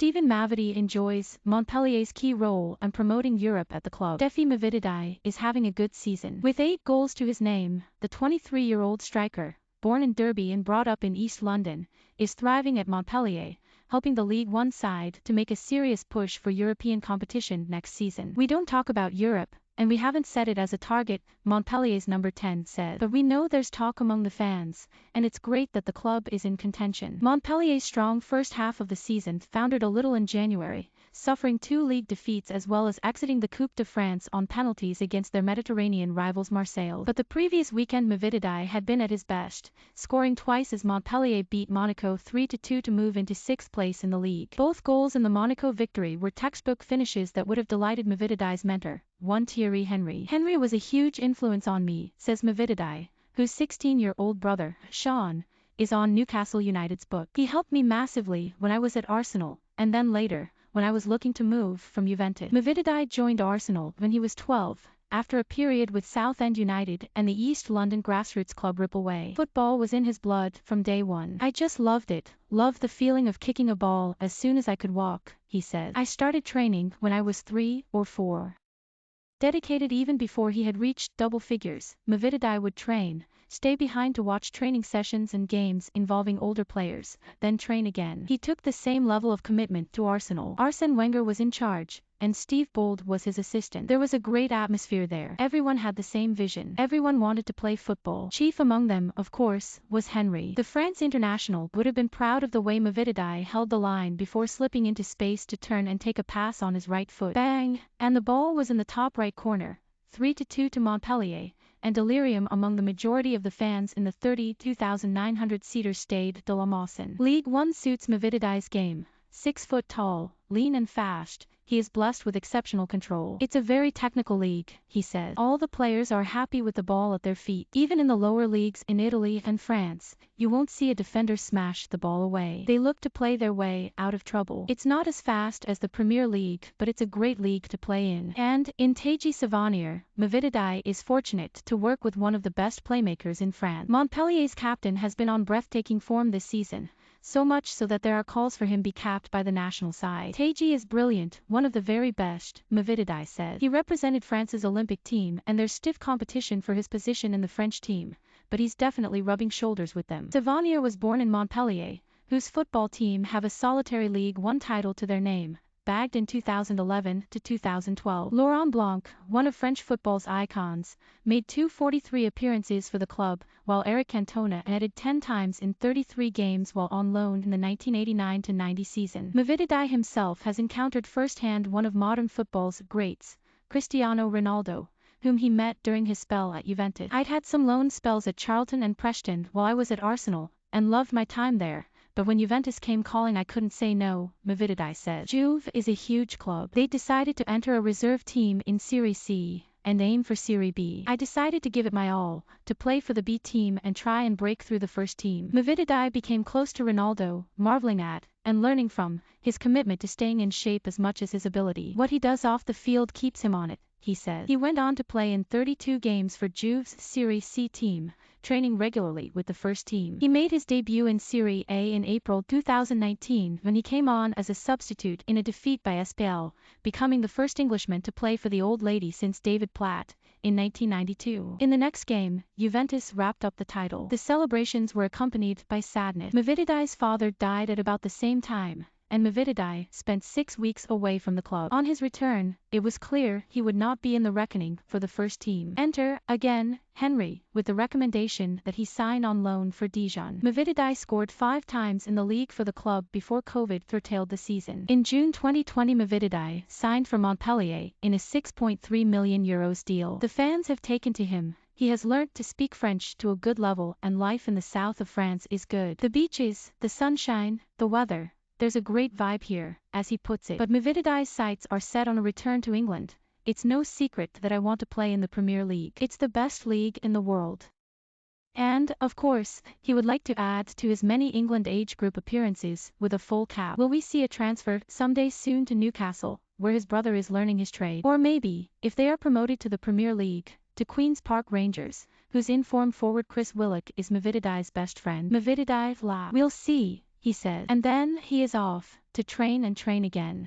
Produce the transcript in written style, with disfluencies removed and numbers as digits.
Steven Mavidi enjoys Montpellier's key role in promoting Europe at the club. Defi Mavididi is having a good season. With 8 goals to his name, the 23-year-old striker, born in Derby and brought up in East London, is thriving at Montpellier, helping the League One side to make a serious push for European competition next season. We don't talk about Europe, and we haven't set it as a target, Montpellier's number 10 said. But we know there's talk among the fans, and it's great that the club is in contention. Montpellier's strong first half of the season foundered a little in January, suffering 2 league defeats as well as exiting the Coupe de France on penalties against their Mediterranean rivals Marseille. But the previous weekend Mavididi had been at his best, scoring twice as Montpellier beat Monaco 3-2 to move into 6th place in the league. Both goals in the Monaco victory were textbook finishes that would have delighted Mavididi's mentor, one Thierry Henry. Henry was a huge influence on me, says Mavididi, whose 16-year-old brother, Sean, is on Newcastle United's book. He helped me massively when I was at Arsenal, and then later, when I was looking to move from Juventus. Mavididi joined Arsenal when he was 12, after a period with Southend United and the East London grassroots club Rippleway. Football was in his blood from day one. I just loved it, loved the feeling of kicking a ball as soon as I could walk, he said. I started training when I was 3 or 4. Dedicated even before he had reached double figures, Mavididi would train, stay behind to watch training sessions and games involving older players, then train again. He took the same level of commitment to Arsenal. Arsene Wenger was in charge, and Steve Bold was his assistant. There was a great atmosphere there. Everyone had the same vision. Everyone wanted to play football. Chief among them, of course, was Henry. The France international would have been proud of the way Mavididi held the line before slipping into space to turn and take a pass on his right foot. Bang! And the ball was in the top right corner, 3-2 to Montpellier, and delirium among the majority of the fans in the 32,900-seater Stade de la Mosson. League One suits Mavididi's game. 6 foot tall, lean and fast, he is blessed with exceptional control. It's a very technical league, he said. All the players are happy with the ball at their feet. Even in the lower leagues in Italy and France, you won't see a defender smash the ball away. They look to play their way out of trouble. It's not as fast as the Premier League, but it's a great league to play in. And, in Teji Savanier, Mavididi is fortunate to work with one of the best playmakers in France. Montpellier's captain has been on breathtaking form this season, so much so that there are calls for him be capped by the national side. Teji is brilliant, one of the very best, Mavididi said. He represented France's Olympic team and there's stiff competition for his position in the French team, but he's definitely rubbing shoulders with them. Savanier was born in Montpellier, whose football team have a solitary League One title to their name, bagged in 2011 to 2012. Laurent Blanc, one of French football's icons, made 243 appearances for the club, while Eric Cantona added 10 times in 33 games while on loan in the 1989-90 season. Mavididi himself has encountered firsthand one of modern football's greats, Cristiano Ronaldo, whom he met during his spell at Juventus. I'd had some loan spells at Charlton and Preston while I was at Arsenal, and loved my time there. But when Juventus came calling I couldn't say no, Mavididi said. Juve is a huge club. They decided to enter a reserve team in Serie C and aim for Serie B. I decided to give it my all, to play for the B team and try and break through the first team. Mavididi became close to Ronaldo, marveling at, and learning from, his commitment to staying in shape as much as his ability. What he does off the field keeps him on it, he said. He went on to play in 32 games for Juve's Serie C team, training regularly with the first team. He made his debut in Serie A in April 2019 when he came on as a substitute in a defeat by SPL, becoming the first Englishman to play for the Old Lady since David Platt, in 1992. In the next game, Juventus wrapped up the title. The celebrations were accompanied by sadness. Mavididi's father died at about the same time, and Mavididi spent 6 weeks away from the club. On his return, it was clear he would not be in the reckoning for the first team. Enter, again, Henry, with the recommendation that he sign on loan for Dijon. Mavididi scored 5 times in the league for the club before COVID curtailed the season. In June 2020 Mavididi signed for Montpellier in a €6.3 million deal. The fans have taken to him. He has learnt to speak French to a good level and life in the south of France is good. The beaches, the sunshine, the weather. There's a great vibe here, as he puts it. But Mavididi's sights are set on a return to England. It's no secret that I want to play in the Premier League. It's the best league in the world. And, of course, he would like to add to his many England age group appearances with a full cap. Will we see a transfer someday soon to Newcastle, where his brother is learning his trade? Or maybe, if they are promoted to the Premier League, to Queen's Park Rangers, whose in-form forward Chris Willock is Mavididi's best friend. Mavididi laughed. We'll see, he said. And then he is off. to train and train again.